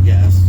guess.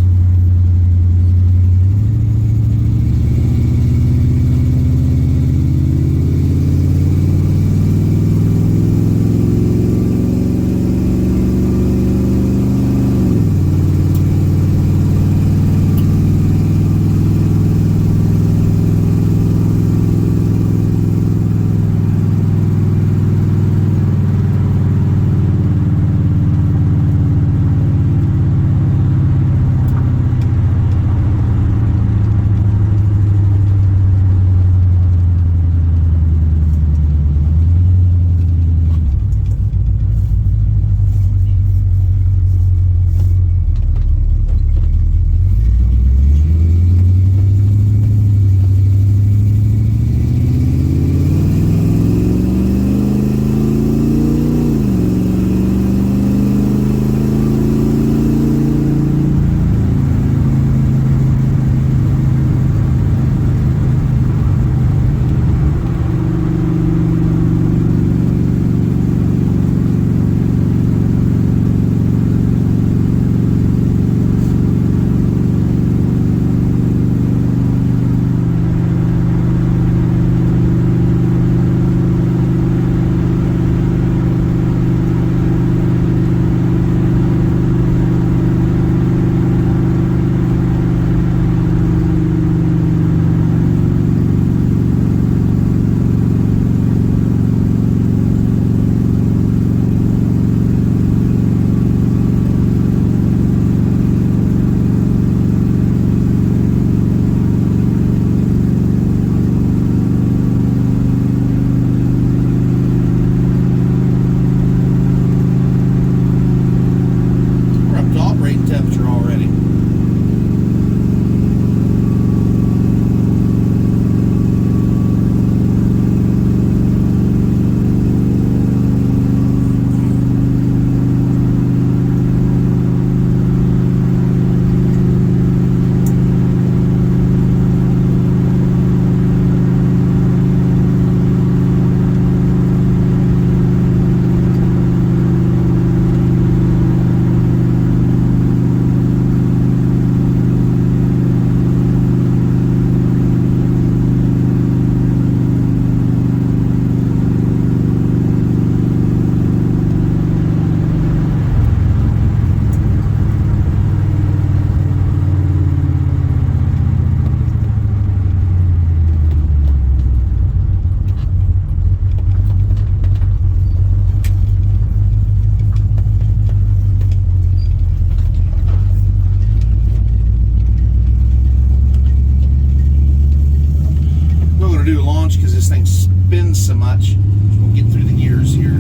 Do a launch because this thing spins so much. We'll get through the gears here.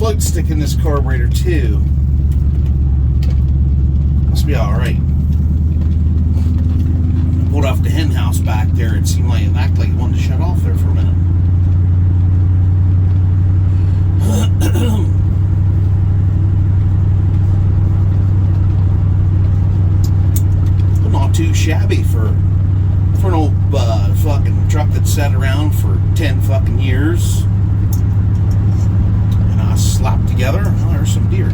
float stick in this carburetor too. Must be all right. Pulled there, it seemed like it acted like it wanted to shut off there for a minute. But not too shabby for an old fucking truck that sat around for 10 fucking years. And I slapped together. Oh, there's some deer.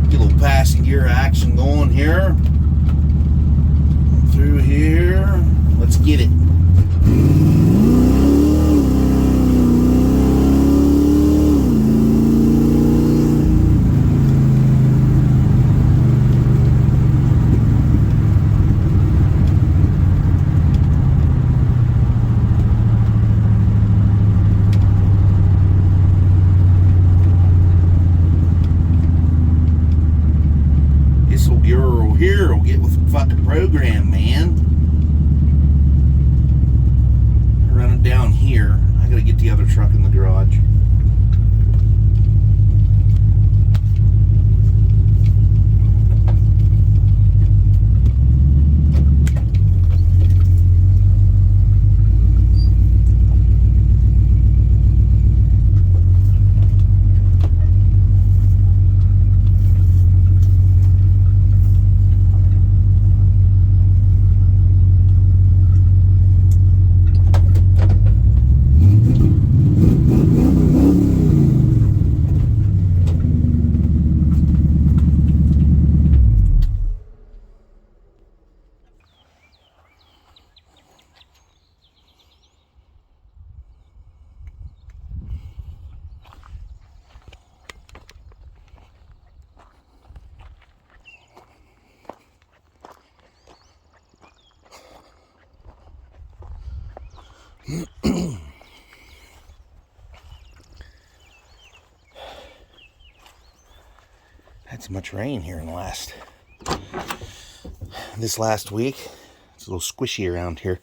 Get a little passing gear action going here. Through here. Let's get it. Here will get with the fucking program, man. Running down here. I gotta get the other truck in the garage. Had so much rain here in this last week. It's a little squishy around here.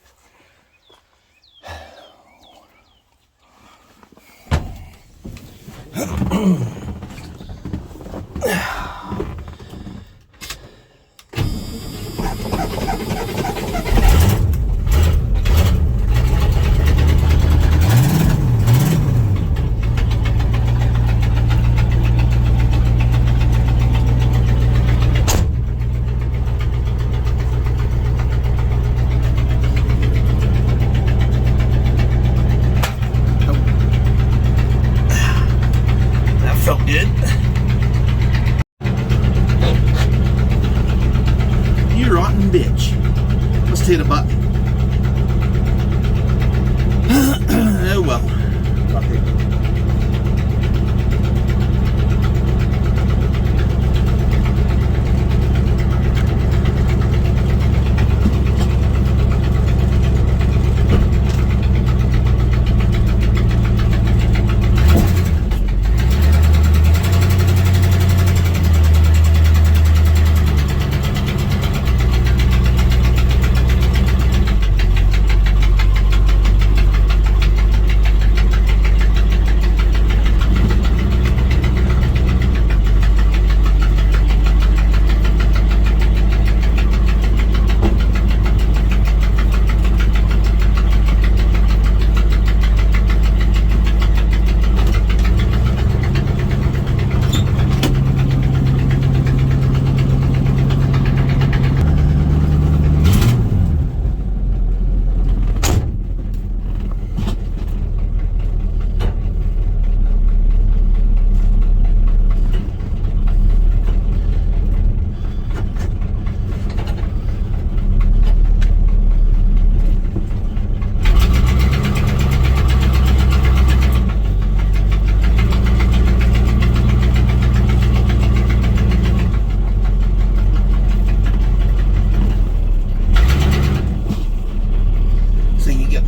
Felt good. You rotten bitch. Let's hit a button. Oh well. Fuck it.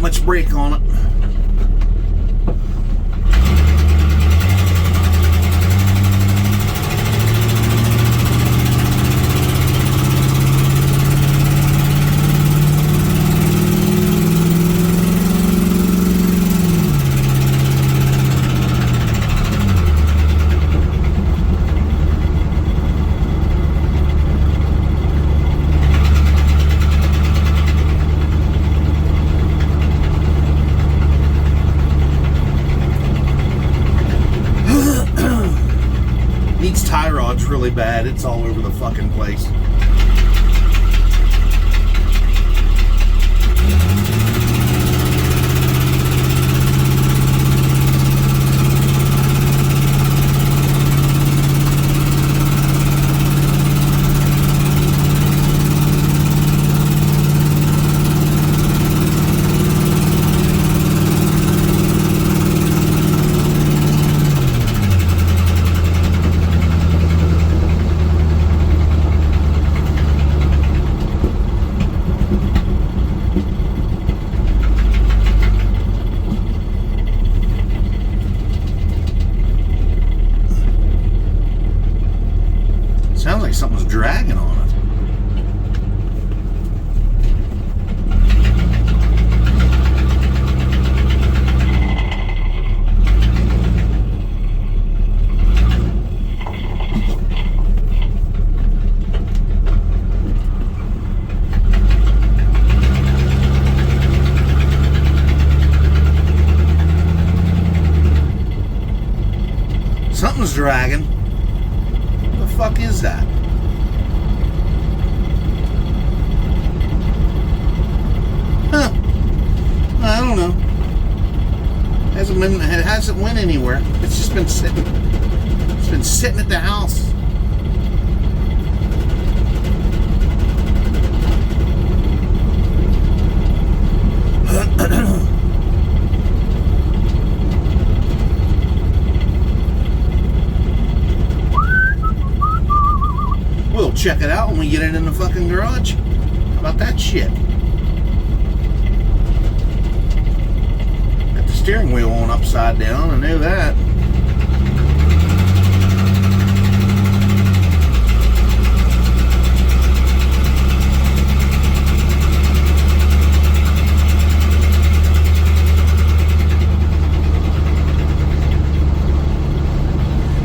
Much brake on it. it's really bad. It's all over the fucking place. Sounds like something's dragging on it. Something's dragging. What the fuck is that? Huh. I don't know. It hasn't went anywhere. It's just been sitting. It's been sitting at the house. We'll check it out when we get it in the fucking garage. How about that shit? Got the steering wheel on upside down, I knew that.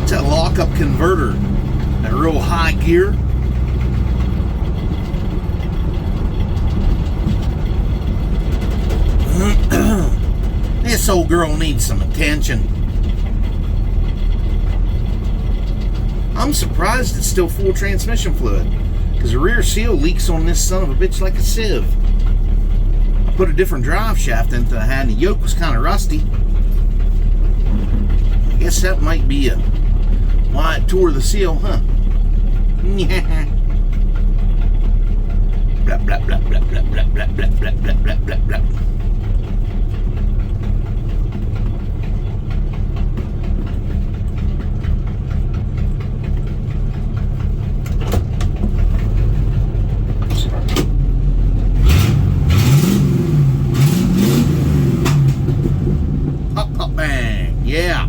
It's that lock-up converter. That real high gear. This old girl needs some attention. I'm surprised it's still full transmission fluid, because the rear seal leaks on this son of a bitch like a sieve. I put a different drive shaft in that I had, and the yoke was kind of rusty. I guess that might be why it tore the seal, huh? Yeah. Blah blah blah blah blah blah blah blah blah blah blah blah blah. Pop pop bang, yeah.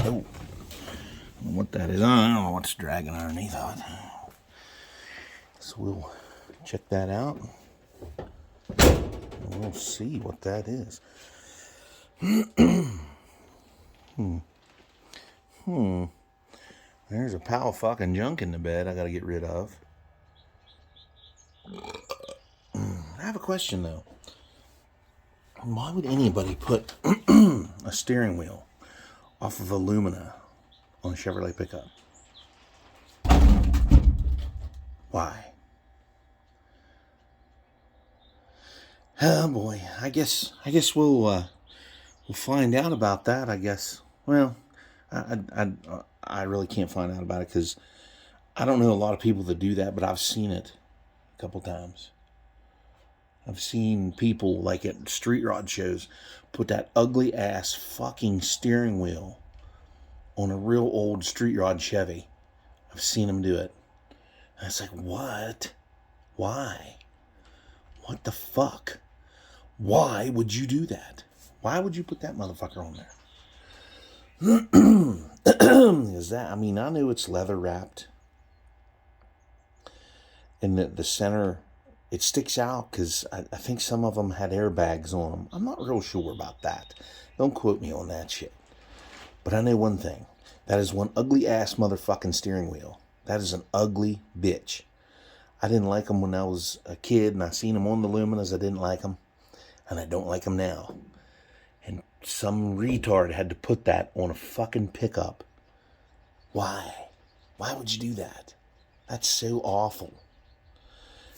Oh, what that is, I don't know what's dragging underneath of it. So we'll check that out. And we'll see what that is. There's a pile of fucking junk in the bed I gotta get rid of. I have a question though. Why would anybody put a steering wheel off of alumina on a Chevrolet pickup? Why? Oh boy, I guess we'll find out about that. I guess. Well, I really can't find out about it because I don't know a lot of people that do that, but I've seen it a couple times. I've seen people like at street rod shows put that ugly ass fucking steering wheel on a real old street rod Chevy. I've seen them do it. And it's like, what? Why? What the fuck? Why would you do that? Why would you put that motherfucker on there? Is that, I mean, I know it's leather wrapped. And the center, it sticks out because I think some of them had airbags on them. I'm not real sure about that. Don't quote me on that shit. But I know one thing. That is one ugly ass motherfucking steering wheel. That is an ugly bitch. I didn't like them when I was a kid and I seen them on the Luminas. I didn't like them. And I don't like them now. And some retard had to put that on a fucking pickup. Why? Why would you do that? That's so awful.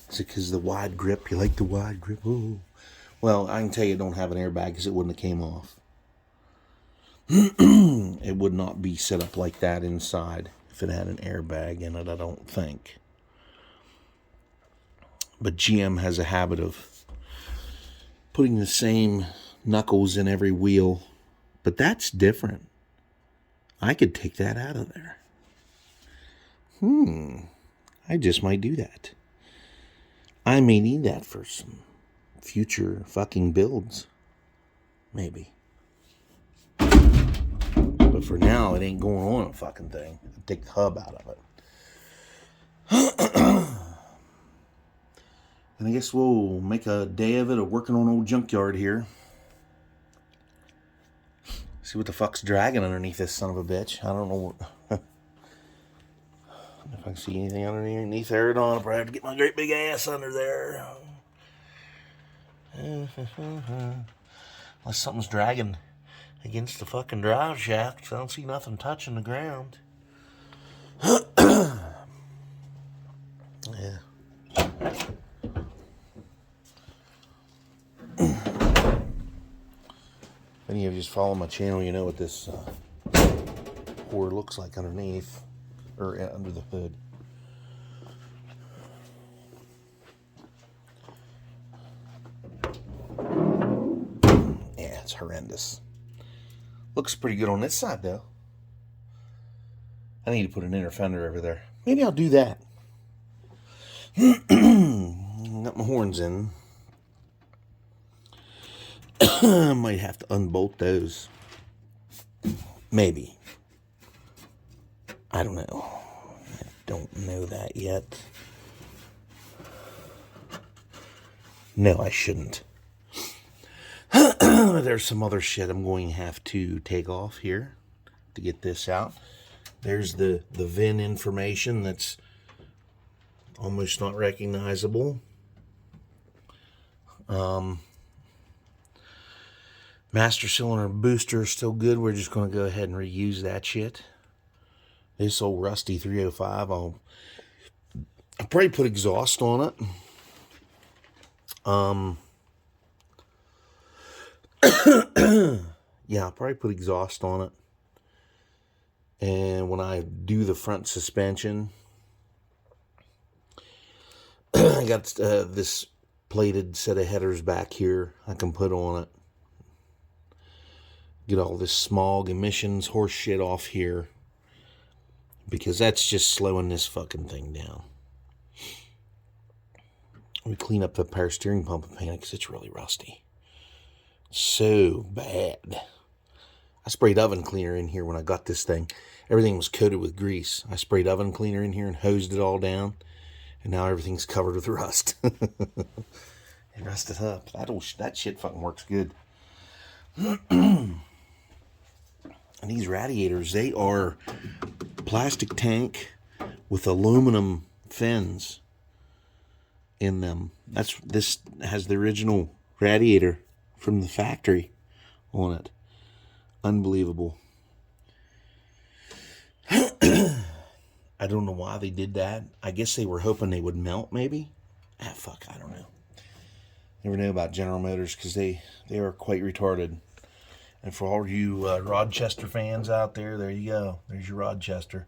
Is it because of the wide grip? You like the wide grip? Oh. Well, I can tell you it don't have an airbag because it wouldn't have came off. It would not be set up like that inside if it had an airbag in it, I don't think. But GM has a habit of putting the same knuckles in every wheel. But that's different. I could take that out of there. I just might do that. I may need that for some future fucking builds. Maybe. But for now, it ain't going on a fucking thing. I'll take the hub out of it. And I guess we'll make a day of it of working on old junkyard here. See what the fuck's dragging underneath this son of a bitch. I don't know what... If I can see anything underneath there at all, I'll probably have to get my great big ass under there. Unless something's dragging against the fucking drive shaft, I don't see nothing touching the ground. Yeah. If any of you just follow my channel, you know what this whore looks like underneath, or under the hood. Yeah, it's horrendous. Looks pretty good on this side, though. I need to put an inner fender over there. Maybe I'll do that. Got my horns in. I might have to unbolt those. Maybe. I don't know. I don't know that yet. No, I shouldn't. There's some other shit I'm going to have to take off here to get this out. There's the VIN information that's almost not recognizable. Master cylinder booster is still good. We're just going to go ahead and reuse that shit. This old rusty 305, I'll probably put exhaust on it. Yeah, I'll probably put exhaust on it. And when I do the front suspension, I got this plated set of headers back here I can put on it. Get all this smog emissions horse shit off here. Because that's just slowing this fucking thing down. We clean up the power steering pump and paint it because it's really rusty. So bad. I sprayed oven cleaner in here when I got this thing. Everything was coated with grease. I sprayed oven cleaner in here and hosed it all down. And now everything's covered with rust. It rusted up. That shit fucking works good. And these radiators, they are plastic tank with aluminum fins in them. This has the original radiator from the factory on it. Unbelievable. I don't know why they did that. I guess they were hoping they would melt, maybe. Fuck, I don't know. Never know about General Motors because they are quite retarded. And for all you Rochester fans out there, there you go. There's your Rochester.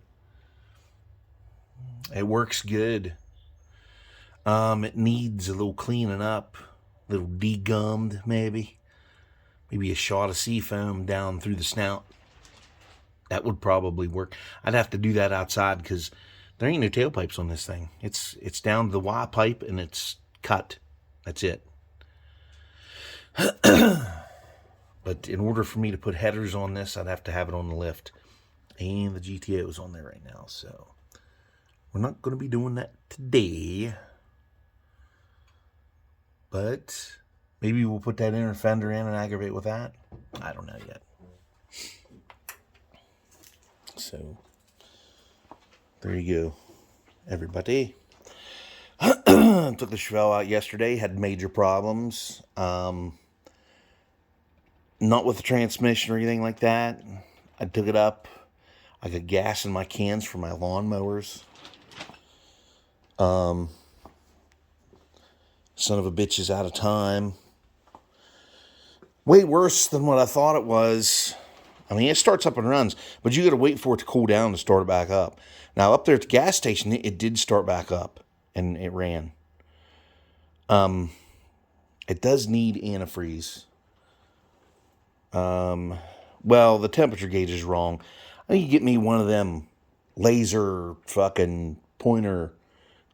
It works good. It needs a little cleaning up. A little degummed, maybe. Maybe a shot of seafoam down through the snout. That would probably work. I'd have to do that outside because there ain't no tailpipes on this thing. It's down to the Y pipe and it's cut. That's it. But in order for me to put headers on this, I'd have to have it on the lift. And the GTO is on there right now, so we're not going to be doing that today. But maybe we'll put that inner fender in and aggravate with that. I don't know yet. So there you go, everybody. Took the Chevelle out yesterday. Had major problems. Not with the transmission or anything like that. I took it up. I got gas in my cans for my lawnmowers. Son of a bitch is out of time. Way worse than what I thought it was. I mean, it starts up and runs, but you got to wait for it to cool down to start it back up. Now, up there at the gas station, it did start back up, and it ran. It does need antifreeze. Well, the temperature gauge is wrong. I need to get me one of them laser fucking pointer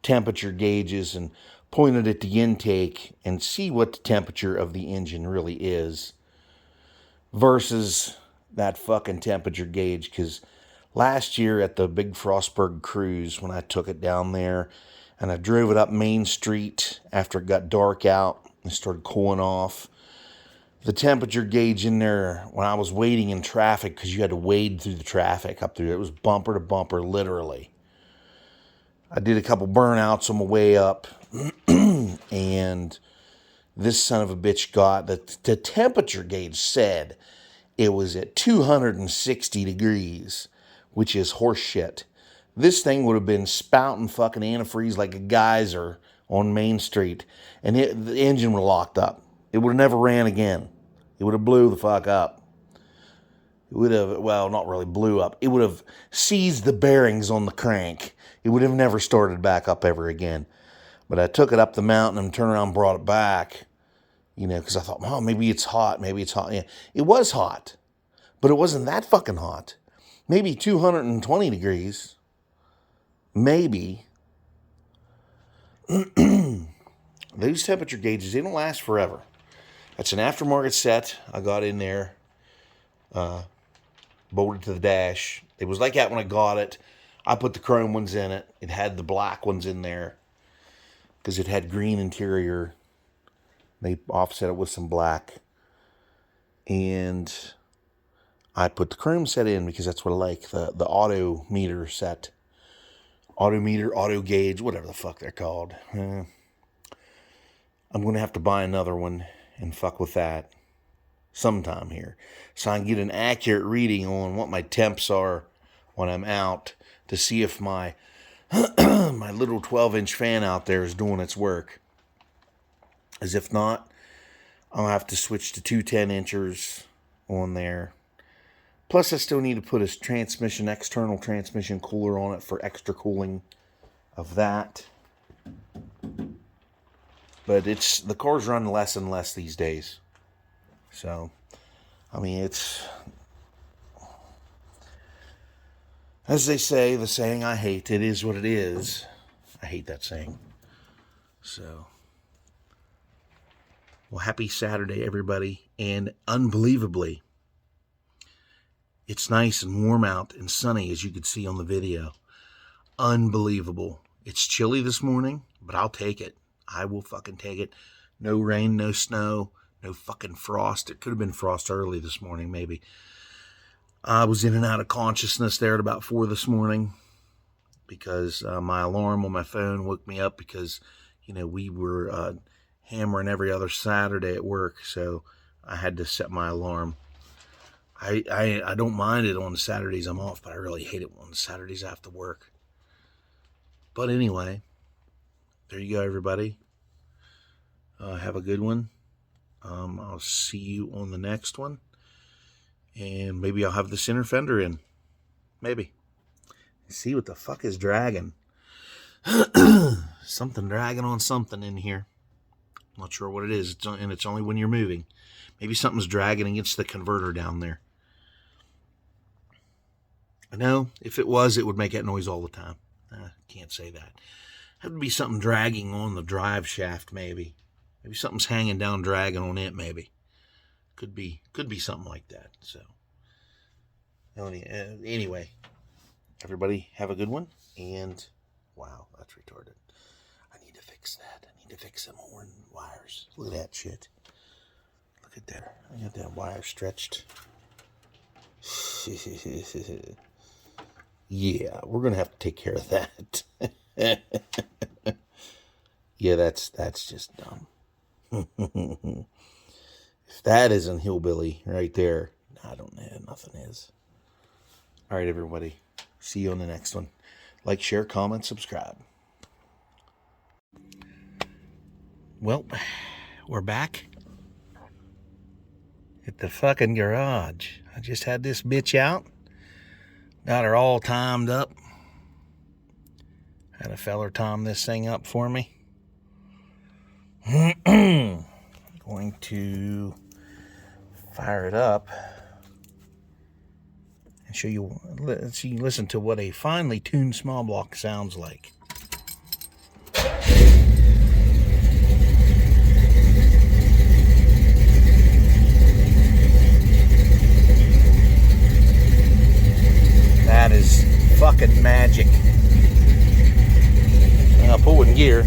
temperature gauges and point it at the intake and see what the temperature of the engine really is versus that fucking temperature gauge. Because last year at the big Frostburg cruise, when I took it down there and I drove it up Main Street after it got dark out and started cooling off, the temperature gauge in there, when I was waiting in traffic, because you had to wade through the traffic up through it was bumper to bumper, literally. I did a couple burnouts on my way up, and this son of a bitch got, the temperature gauge said it was at 260 degrees, which is horse shit. This thing would have been spouting fucking antifreeze like a geyser on Main Street, and the engine would have locked up. It would have never ran again. It would have blew the fuck up. It would have, well, not really blew up. It would have seized the bearings on the crank. It would have never started back up ever again. But I took it up the mountain and turned around and brought it back, because I thought, oh, maybe it's hot. Maybe it's hot. Yeah, it was hot, but it wasn't that fucking hot. Maybe 220 degrees. Maybe. These temperature gauges, they don't last forever. That's an aftermarket set I got in there, bolted to the dash. It was like that when I got it. I put the chrome ones in it. It had the black ones in there because it had green interior. They offset it with some black. And I put the chrome set in because that's what I like, the auto meter set. Auto meter, auto gauge, whatever the fuck they're called. I'm going to have to buy another one and fuck with that sometime here, so I can get an accurate reading on what my temps are when I'm out, to see if my my little 12-inch fan out there is doing its work. As if not, I'll have to switch to 2 10-inchers on there. Plus, I still need to put a external transmission cooler on it for extra cooling of that. But the cars run less and less these days. So, I mean, it's, as they say, the saying I hate, it is what it is. I hate that saying. So, well, happy Saturday, everybody. And unbelievably, it's nice and warm out and sunny, as you could see on the video. Unbelievable. It's chilly this morning, but I'll take it. I will fucking take it. No rain, no snow, no fucking frost. It could have been frost early this morning, maybe. I was in and out of consciousness there at about 4 this morning because my alarm on my phone woke me up because, we were hammering every other Saturday at work, so I had to set my alarm. I don't mind it on the Saturdays I'm off, but I really hate it on the Saturdays I have to work. But anyway, there you go, everybody. Have a good one. I'll see you on the next one. And maybe I'll have the center fender in. Maybe. See what the fuck is dragging. Something dragging on something in here. Not sure what it is. And it's only when you're moving. Maybe something's dragging against the converter down there. I know if it was, it would make that noise all the time. Can't say that. Have to be something dragging on the drive shaft, maybe. Maybe something's hanging down, dragging on it, maybe. Could be something like that. So, anyway, everybody have a good one. And, wow, that's retarded. I need to fix that. I need to fix some horn wires. Look at that shit. Look at that. I got that wire stretched. Yeah, we're going to have to take care of that. Yeah, that's just dumb. If that isn't hillbilly right there, I don't know. Nothing is. All right, everybody. See you on the next one. Like, share, comment, subscribe. Well, we're back at the fucking garage. I just had this bitch out. Got her all timed up. Had a feller time this thing up for me. Going to fire it up and show you. Listen to what a finely tuned small block sounds like. That is fucking magic. I'll pull it in gear.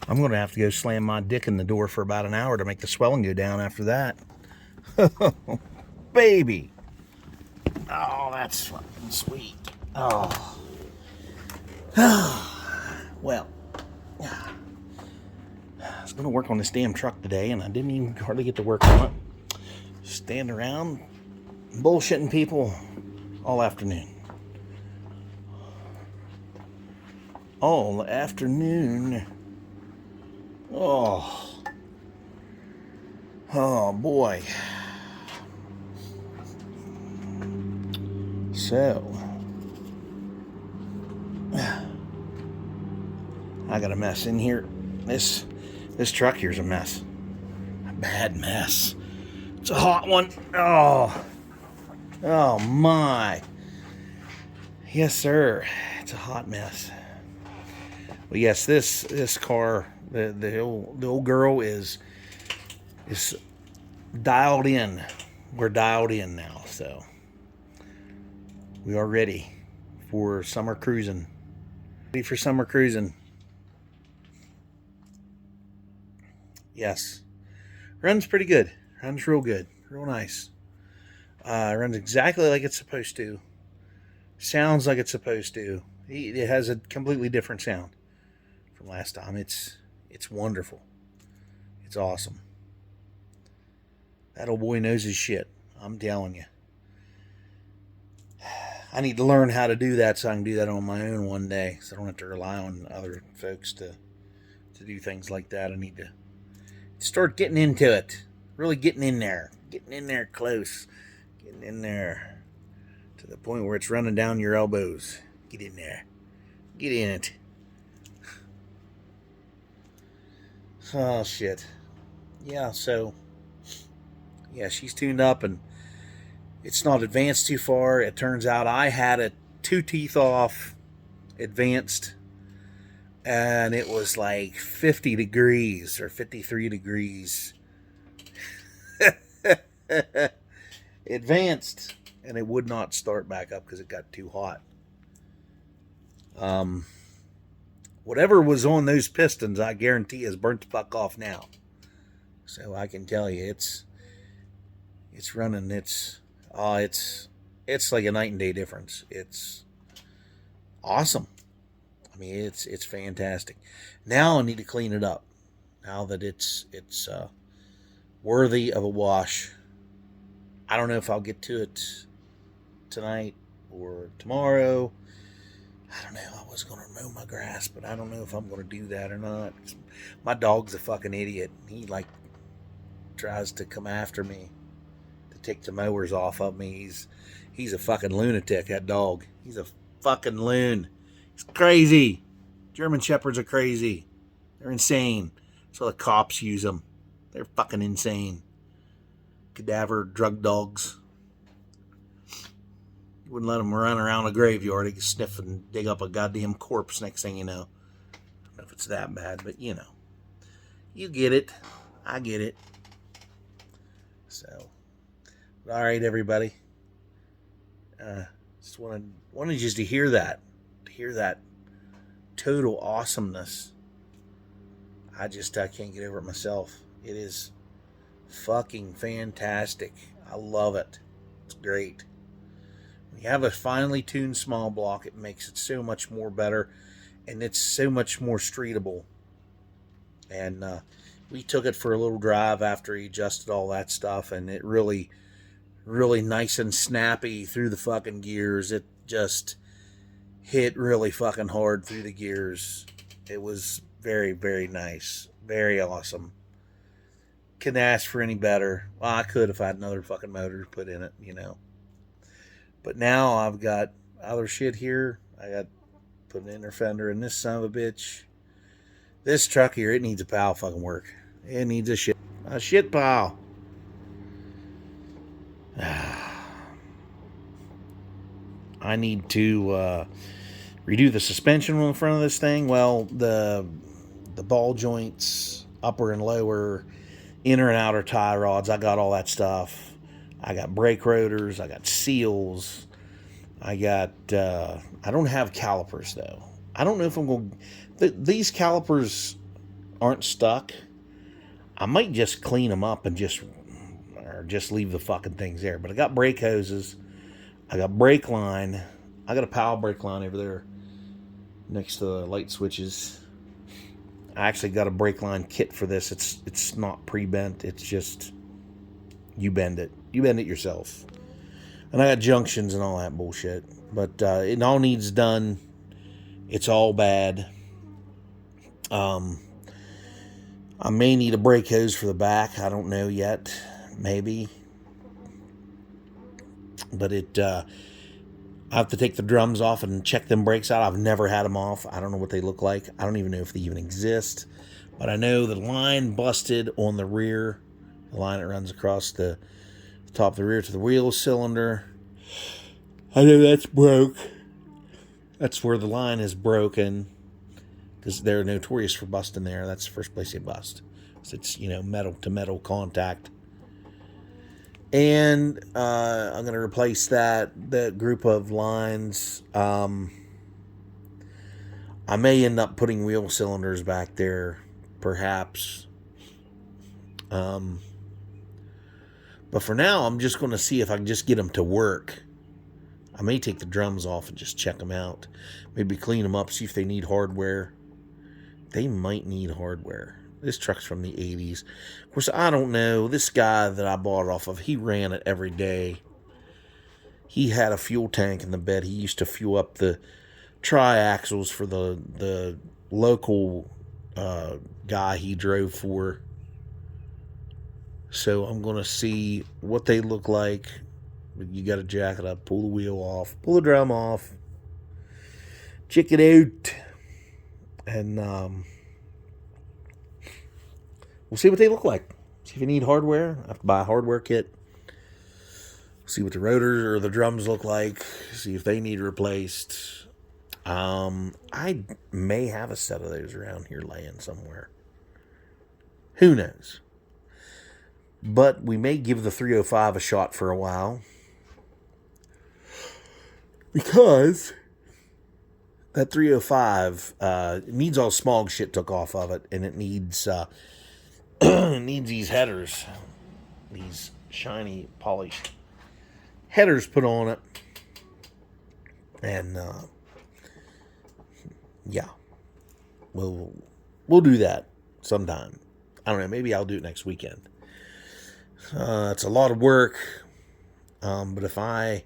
I'm going to have to go slam my dick in the door for about an hour to make the swelling go down after that. Baby. Oh, that's fucking sweet. Oh. Well, I was going to work on this damn truck today, and I didn't even hardly get to work on it. Stand around bullshitting people all afternoon. All afternoon. Oh boy. So, I got a mess in here. This truck here's a mess. A bad mess. It's a hot one. Oh my. Yes, sir. It's a hot mess. Well, yes, this car, the old girl is dialed in. We're dialed in now, so we are ready for summer cruising. Ready for summer cruising. Yes, runs pretty good. Runs real good, real nice. Runs exactly like it's supposed to. Sounds like it's supposed to. It has a completely different sound from last time. It's wonderful. It's awesome. That old boy knows his shit. I'm telling you. I need to learn how to do that so I can do that on my own one day. So I don't have to rely on other folks to do things like that. I need to start getting into it. Really getting in there. Getting in there close. Getting in there to the point where it's running down your elbows. Get in there. Get in it. Oh, shit. Yeah, so, yeah, she's tuned up and it's not advanced too far. It turns out I had it 2 teeth off advanced, and it was like 50 degrees or 53 degrees advanced, and it would not start back up because it got too hot. Whatever was on those pistons, I guarantee is burnt the fuck off now. So I can tell you, it's running. It's like a night and day difference. It's awesome. I mean, it's fantastic. Now I need to clean it up. Now that it's worthy of a wash. I don't know if I'll get to it tonight or tomorrow. I don't know. I was going to mow my grass, but I don't know if I'm going to do that or not. My dog's a fucking idiot. He tries to come after me to take the mowers off of me. He's a fucking lunatic, that dog. He's a fucking loon. He's crazy. German Shepherds are crazy. They're insane. So the cops use them. They're fucking insane. Cadaver drug dogs. You wouldn't let them run around a graveyard. They could sniff and dig up a goddamn corpse next thing you know. I don't know if it's that bad, but you know. You get it. I get it. So, all right, everybody. Just wanted just to hear that. To hear that total awesomeness. I can't get over it myself. It is fucking fantastic. I love it. It's great. When you have a finely tuned small block, it makes it so much more better, and it's so much more streetable. And we took it for a little drive after he adjusted all that stuff, and it really, really nice and snappy through the fucking gears. It just hit really fucking hard through the gears. It was very, very nice. Very awesome. Couldn't ask for any better. Well, I could if I had another fucking motor to put in it, you know. But now I've got other shit here. I got put an inner fender in this son of a bitch. This truck here, it needs a pile fucking work. It needs a shit pile. I need to redo the suspension on the front of this thing. Well, the ball joints, upper and lower, inner and outer tie rods, I got all that stuff. I got brake rotors, I got seals, I don't have calipers though. I don't know if I'm going to, these calipers aren't stuck. I might just clean them up and just leave the fucking things there. But I got brake hoses, I got brake line, I got a power brake line over there next to the light switches. I actually got a brake line kit for this. It's not pre-bent. It's just you bend it. You bend it yourself. And I got junctions and all that bullshit. But it all needs done. It's all bad. I may need a brake hose for the back. I don't know yet. Maybe. But I have to take the drums off and check them brakes out. I've never had them off. I don't know what they look like. I don't even know if they even exist. But I know the line busted on the rear. The line that runs across the top of the rear to the wheel cylinder. I know that's broke. That's where the line is broken. Because they're notorious for busting there. That's the first place they bust. So it's, metal to metal contact. And I'm going to replace that group of lines. I may end up putting wheel cylinders back there, perhaps. But for now, I'm just going to see if I can just get them to work. I may take the drums off and just check them out. Maybe clean them up, see if they need hardware. They might need hardware. This truck's from the 80s. Of course, I don't know. This guy that I bought it off of, he ran it every day. He had a fuel tank in the bed. He used to fuel up the triaxles for the local guy he drove for. So I'm going to see what they look like. You got to jack it up, pull the wheel off, pull the drum off, check it out, and we'll see what they look like. See if you need hardware. I have to buy a hardware kit. See what the rotors or the drums look like. See if they need replaced. I may have a set of those around here laying somewhere. Who knows? But we may give the 305 a shot for a while. Because that 305 needs all smog shit took off of it. And it needs needs these headers. These shiny, polished headers put on it. And yeah. We'll do that sometime. I don't know, maybe I'll do it next weekend. It's a lot of work, but if I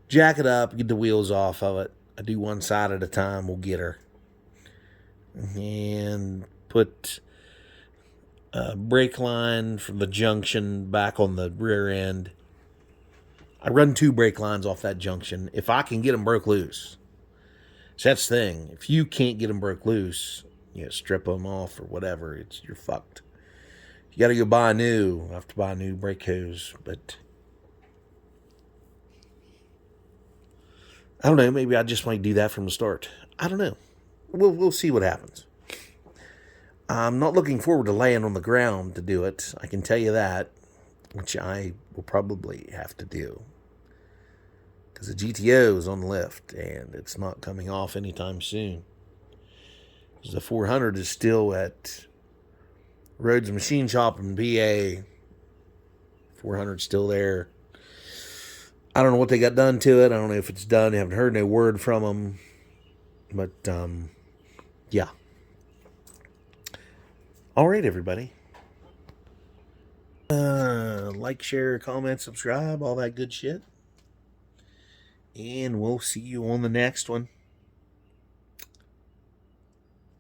jack it up, get the wheels off of it, I do one side at a time, we'll get her. And put a brake line from the junction back on the rear end. I run 2 brake lines off that junction if I can get them broke loose. So that's the thing. If you can't get them broke loose, strip them off or whatever, you're fucked. You got to go buy new. I have to buy a new brake hose, but I don't know. Maybe I just might do that from the start. I don't know. We'll see what happens. I'm not looking forward to laying on the ground to do it. I can tell you that, which I will probably have to do. Because the GTO is on the lift, and it's not coming off anytime soon. The 400 is still at Rhodes Machine Shop in PA. 400's still there. I don't know what they got done to it. I don't know if it's done. I haven't heard no word from them. But, yeah. All right, everybody. Like, share, comment, subscribe, all that good shit. And we'll see you on the next one.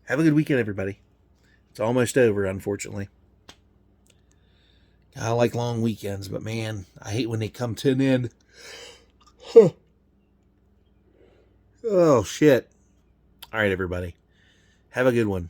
Have a good weekend, everybody. It's almost over, unfortunately. I like long weekends, but man, I hate when they come to an end. Oh, shit. All right, everybody. Have a good one.